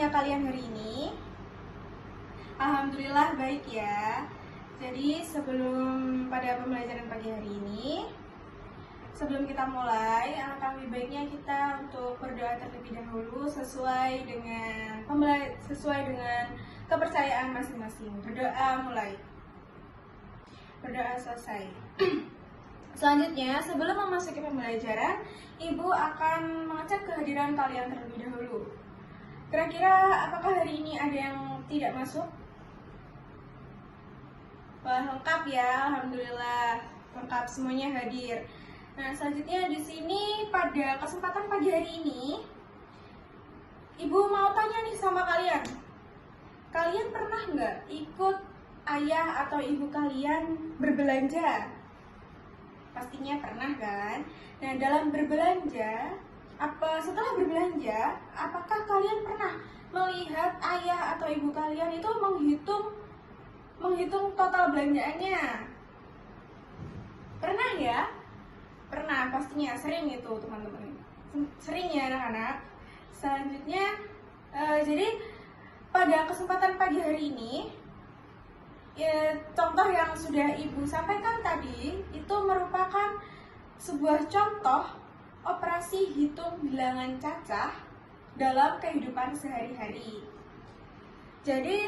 kabarnya kalian hari ini? Alhamdulillah baik ya. Jadi sebelum pada pembelajaran pagi hari ini, sebelum kita mulai, alangkah lebih baiknya kita untuk berdoa terlebih dahulu sesuai dengan kepercayaan masing-masing. Berdoa mulai. Berdoa selesai. Selanjutnya, sebelum memasuki pembelajaran, Ibu akan mengecek kehadiran kalian terlebih dahulu. Kira-kira apakah hari ini ada yang tidak masuk? Wah, lengkap ya, alhamdulillah. Lengkap, semuanya hadir. Nah, selanjutnya di sini pada kesempatan pagi hari ini, Ibu mau tanya nih sama kalian. Kalian pernah nggak ikut ayah atau ibu kalian berbelanja? Pastinya pernah kan? Nah, dalam berbelanja, setelah berbelanja, apakah kalian pernah melihat ayah atau ibu kalian itu menghitung total belanjaannya? Pernah ya? Pernah, pastinya sering itu teman-teman. Sering ya anak-anak. Selanjutnya, jadi pada kesempatan pagi hari ini, ya, contoh yang sudah Ibu sampaikan tadi itu merupakan sebuah contoh operasi hitung bilangan cacah dalam kehidupan sehari-hari. Jadi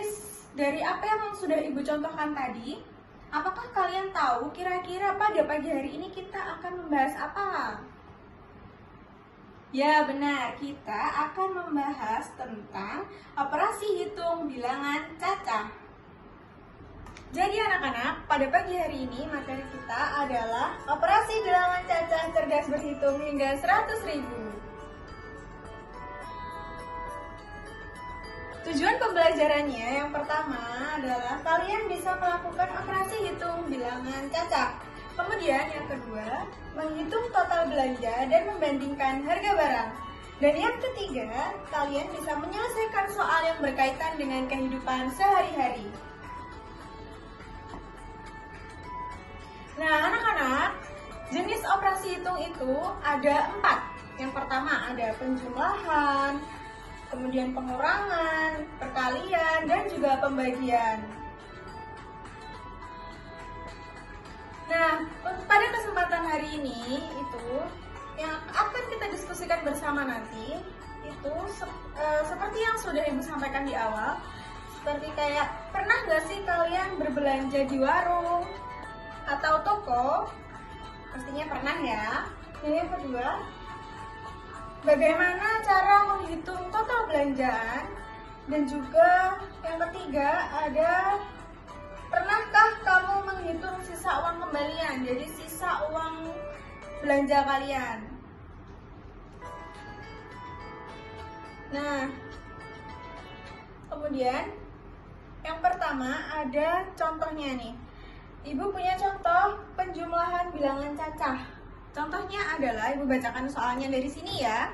dari apa yang sudah Ibu contohkan tadi, apakah kalian tahu kira-kira pada pagi hari ini kita akan membahas apa? Ya benar, kita akan membahas tentang operasi hitung bilangan cacah. Jadi anak-anak, pada pagi hari ini materi kita adalah operasi bilangan cacah cerdas berhitung hingga 100.000. Tujuan pembelajarannya yang pertama adalah kalian bisa melakukan operasi hitung bilangan cacah. Kemudian yang kedua, menghitung total belanja dan membandingkan harga barang. Dan yang ketiga, kalian bisa menyelesaikan soal yang berkaitan dengan kehidupan sehari-hari. Nah, anak-anak, jenis operasi hitung itu ada 4. Yang pertama ada penjumlahan, kemudian pengurangan, perkalian, dan juga pembagian. Nah, pada kesempatan hari ini itu yang akan kita diskusikan bersama nanti itu seperti yang sudah Ibu sampaikan di awal, seperti kayak pernah nggak sih kalian berbelanja di warung atau toko? Pastinya pernah ya. Dan yang kedua, bagaimana cara menghitung total belanjaan? Dan juga yang ketiga ada, pernahkah kamu menghitung sisa uang kembalian? Jadi sisa uang belanja kalian. Nah, kemudian yang pertama ada contohnya nih. Ibu punya contoh penjumlahan bilangan cacah. Contohnya adalah, Ibu bacakan soalnya dari sini ya.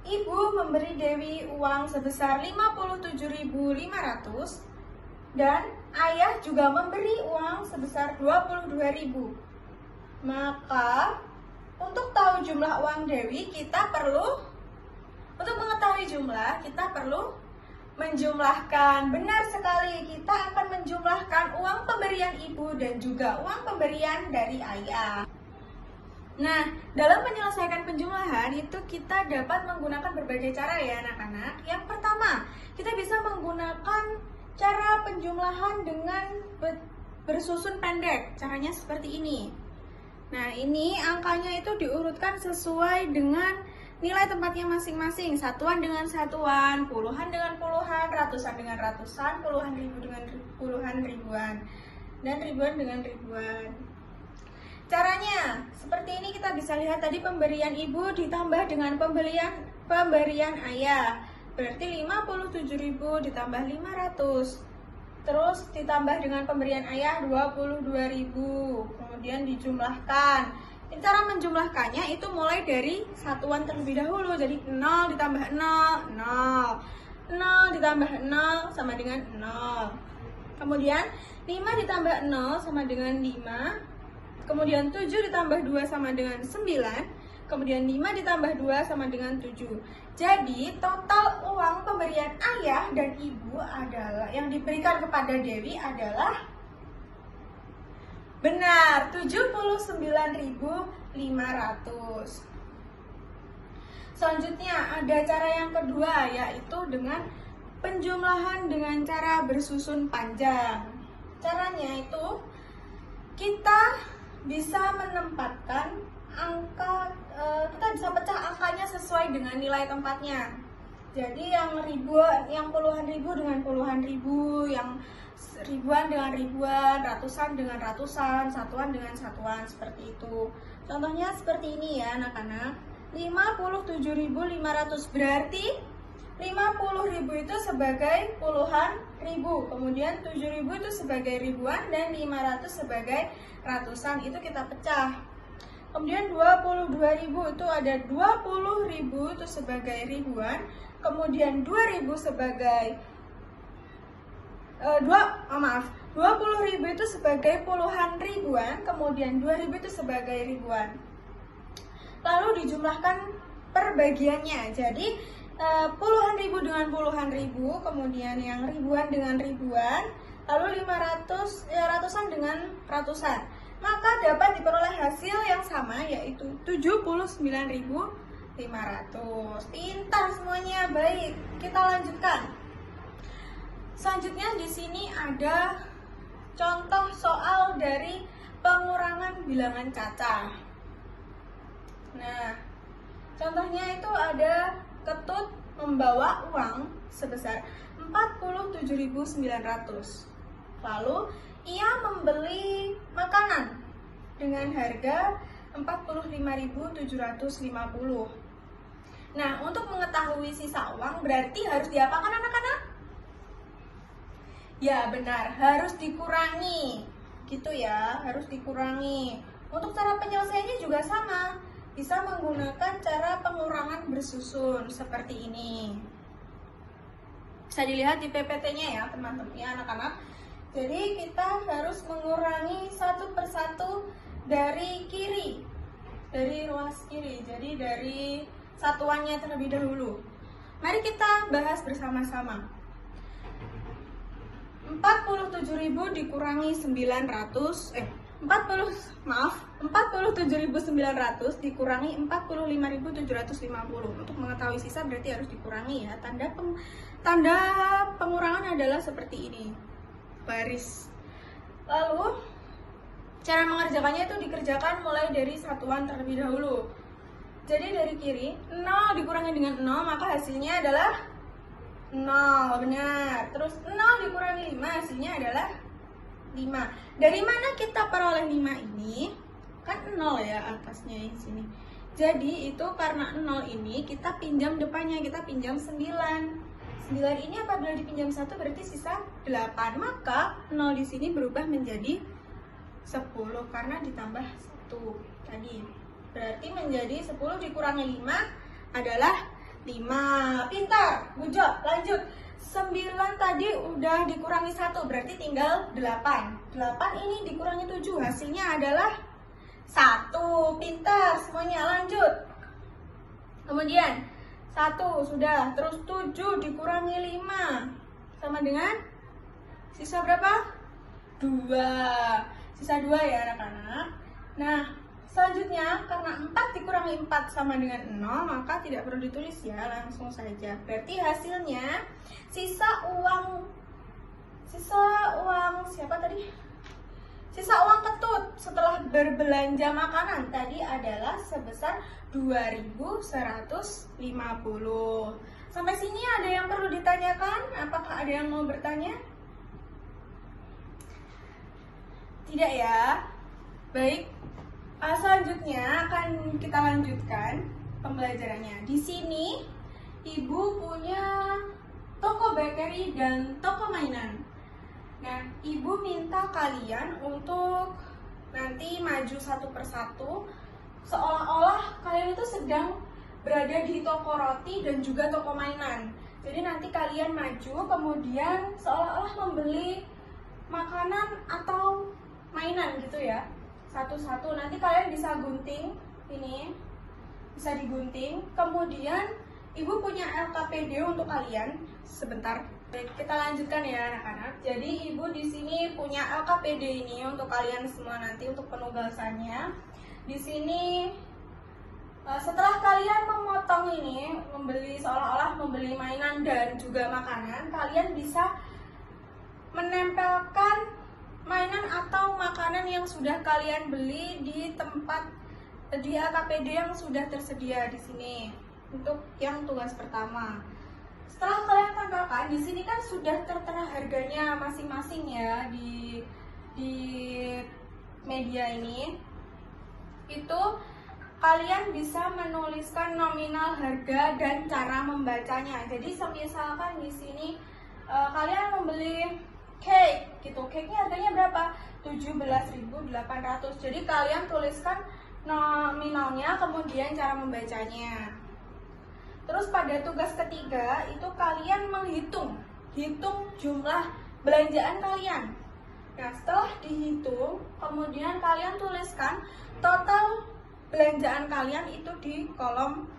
Ibu memberi Dewi uang sebesar 57.500 dan ayah juga memberi uang sebesar 22.000. Maka untuk tahu jumlah uang Dewi, untuk mengetahui jumlah, kita perlu menjumlahkan. Benar sekali, kita akan menjumlahkan uang pemberian ibu dan juga uang pemberian dari ayah. Nah, dalam menyelesaikan penjumlahan itu kita dapat menggunakan berbagai cara ya anak-anak. Yang pertama, kita bisa menggunakan cara penjumlahan dengan bersusun pendek. Caranya seperti ini. Nah, ini angkanya itu diurutkan sesuai dengan nilai tempatnya masing-masing, satuan dengan satuan, puluhan dengan puluhan, ratusan dengan ratusan, puluhan ribu dengan puluhan ribuan, dan ribuan dengan ribuan. Caranya seperti ini, kita bisa lihat tadi pemberian ibu ditambah dengan pemberian ayah. Berarti 57.000 ditambah 500. Terus ditambah dengan pemberian ayah 22.000. Kemudian dijumlahkan. Cara menjumlahkannya itu mulai dari satuan terlebih dahulu. Jadi 0 ditambah 0, 0. 0 ditambah 0 sama dengan 0. Kemudian 5 ditambah 0 sama dengan 5. Kemudian 7 ditambah 2 sama dengan 9. Kemudian 5 ditambah 2 sama dengan 7. Jadi total uang pemberian ayah dan ibu adalah yang diberikan kepada Dewi adalah benar 79.500. Selanjutnya ada cara yang kedua, yaitu dengan penjumlahan dengan cara bersusun panjang. Caranya itu kita bisa menempatkan angka, kita bisa pecah angkanya sesuai dengan nilai tempatnya. Jadi yang ribuan, yang puluhan ribu dengan puluhan ribu, yang ribuan dengan ribuan, ratusan dengan ratusan, satuan dengan satuan, seperti itu. Contohnya seperti ini ya anak-anak. 57.500 berarti 50.000 itu sebagai puluhan ribu, kemudian 7.000 itu sebagai ribuan, dan 500 sebagai ratusan. Itu kita pecah. Kemudian 22.000 itu ada 20.000 itu sebagai ribuan, kemudian 2.000 sebagai 20.000 itu sebagai puluhan ribuan, kemudian 2.000 itu sebagai ribuan. Lalu dijumlahkan perbagiannya. Jadi puluhan ribu dengan puluhan ribu, kemudian yang ribuan dengan ribuan, lalu 500 ratusan dengan ratusan. Maka dapat diperoleh hasil yang sama, yaitu 79.500. Pintar semuanya. Baik, kita lanjutkan. Selanjutnya di sini ada contoh soal dari pengurangan bilangan cacah. Nah, contohnya itu ada Ketut membawa uang sebesar 47.900. Lalu ia membeli makanan dengan harga 45.750. Nah, untuk mengetahui sisa uang berarti harus diapakan anak-anak? Ya, benar, harus dikurangi. Gitu ya, harus dikurangi. Untuk cara penyelesaiannya juga sama. Bisa menggunakan cara pengurangan bersusun seperti ini. Bisa dilihat di PPT-nya ya teman-teman ya anak-anak. Jadi kita harus mengurangi satu persatu dari kiri, dari ruas kiri. Jadi dari satuannya terlebih dahulu. Mari kita bahas bersama-sama. 47.000 dikurangi 47.900 dikurangi 45.750. Untuk mengetahui sisa berarti harus dikurangi ya. Tanda pengurangan adalah seperti ini, baris. Lalu cara mengerjakannya itu dikerjakan mulai dari satuan terlebih dahulu. Jadi dari kiri 0 dikurangi dengan 0, maka hasilnya adalah 0, benar. Terus 0 dikurangi 5, hasilnya adalah 5. Dari mana kita peroleh 5 ini? Kan 0 ya atasnya di sini. Jadi itu karena 0 ini kita pinjam depannya, kita pinjam 9. 9 ini apabila dipinjam 1 berarti sisa 8. Maka 0 di sini berubah menjadi 10 karena ditambah 1 tadi. Berarti menjadi 10 dikurangi 5 adalah 5. Pintar, good job. Lanjut. 9 tadi udah dikurangi 1, berarti tinggal 8. 8 ini dikurangi 7, hasilnya adalah 1. Pintar semuanya, lanjut. Kemudian 1 sudah, terus 7 dikurangi 5 sama dengan sisa berapa? 2. Sisa 2 ya anak-anak. Nah, selanjutnya karena 4 dikurangi 4 sama dengan 0, maka tidak perlu ditulis ya, langsung saja. Berarti hasilnya sisa uang siapa tadi? Sisa uang Ketut setelah berbelanja makanan tadi adalah sebesar 2.150. Sampai sini ada yang perlu ditanyakan? Apakah ada yang mau bertanya? Tidak ya? Baik. Selanjutnya akan kita lanjutkan pembelajarannya. Di sini ibu punya toko bakery dan toko mainan. Nah, ibu minta kalian untuk nanti maju satu persatu, seolah-olah kalian itu sedang berada di toko roti dan juga toko mainan. Jadi nanti kalian maju, kemudian seolah-olah membeli makanan atau mainan gitu ya. Satu-satu, nanti kalian bisa gunting ini, bisa digunting, kemudian Ibu punya LKPD untuk kalian. Sebentar, kita lanjutkan ya anak-anak. Jadi Ibu di sini punya LKPD ini untuk kalian semua nanti untuk penugasannya. Di sini setelah kalian memotong ini, seolah-olah membeli mainan dan juga makanan, kalian bisa menempelkan mainan atau makanan yang sudah kalian beli di tempat di LKPD yang sudah tersedia di sini. Untuk yang tugas pertama, setelah kalian tempelkan di sini kan sudah tertera harganya masing-masing ya di media ini. Itu kalian bisa menuliskan nominal harga dan cara membacanya. Jadi misalkan di sini kalian membeli cake gitu, cake-nya harganya berapa? 17.800. Jadi kalian tuliskan nominalnya kemudian cara membacanya. Terus pada tugas ketiga itu kalian menghitung jumlah belanjaan kalian. Nah, setelah dihitung, kemudian kalian tuliskan total belanjaan kalian itu di kolom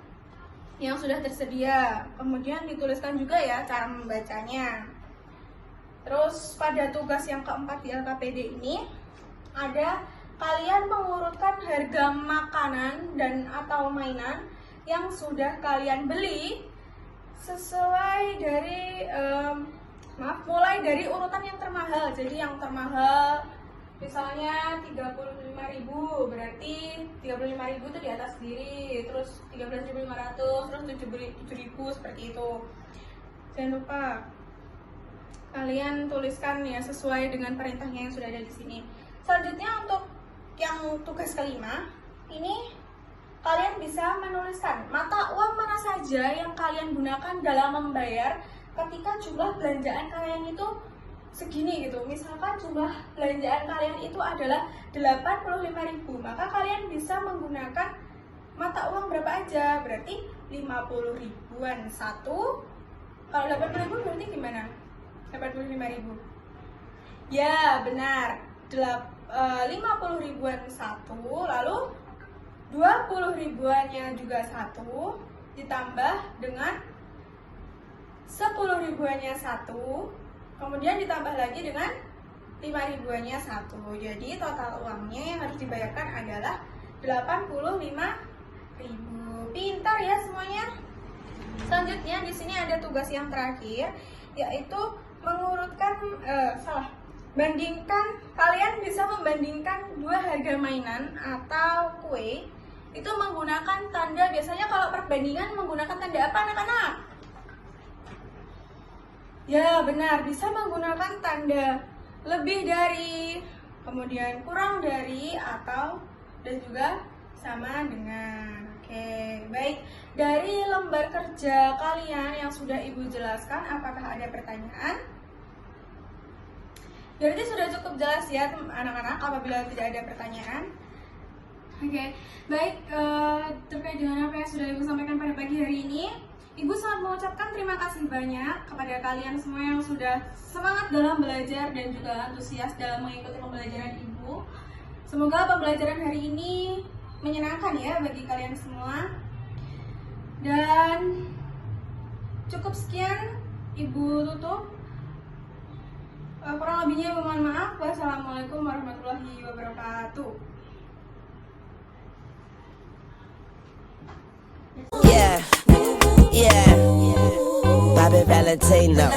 yang sudah tersedia. Kemudian dituliskan juga ya cara membacanya. Terus pada tugas yang keempat di LKPD ini ada kalian mengurutkan harga makanan dan atau mainan yang sudah kalian beli sesuai dari mulai dari urutan yang termahal. Jadi yang termahal misalnya 35.000, berarti 35.000 itu di atas sendiri, terus 13.500, terus 7.000 seperti itu. Jangan lupa kalian tuliskan ya sesuai dengan perintahnya yang sudah ada di sini. Selanjutnya untuk yang tugas kelima, ini kalian bisa menuliskan mata uang mana saja yang kalian gunakan dalam membayar ketika jumlah belanjaan kalian itu segini gitu. Misalkan jumlah belanjaan kalian itu adalah 85.000, maka kalian bisa menggunakan mata uang berapa aja? Berarti 50 ribuan satu. Kalau 80.000 berarti gimana? 85.000. Ya, benar. 50 ribuan satu, lalu 20 ribuannya juga satu, ditambah dengan 10 ribuannya satu, kemudian ditambah lagi dengan 5 ribuannya satu. Jadi total uangnya yang harus dibayarkan adalah 85.000. Pintar ya semuanya. Selanjutnya di sini ada tugas yang terakhir, yaitu mengurutkan bandingkan. Kalian bisa membandingkan dua harga mainan atau kue itu menggunakan tanda. Biasanya kalau perbandingan menggunakan tanda apa anak-anak? Ya benar, bisa menggunakan tanda lebih dari, kemudian kurang dari, atau dan juga sama dengan. Oke, baik. Dari lembar kerja kalian yang sudah Ibu jelaskan, apakah ada pertanyaan? Berarti sudah cukup jelas ya anak-anak apabila tidak ada pertanyaan. Oke, baik, terkait dengan apa yang sudah Ibu sampaikan pada pagi hari ini, Ibu sangat mengucapkan terima kasih banyak kepada kalian semua yang sudah semangat dalam belajar dan juga antusias dalam mengikuti pembelajaran Ibu. Semoga pembelajaran hari ini menyenangkan ya bagi kalian semua. Dan cukup sekian Ibu tutup. Kurang lebihnya mohon maaf. Wassalamualaikum warahmatullahi wabarakatuh. Yeah, Bobby Valentino.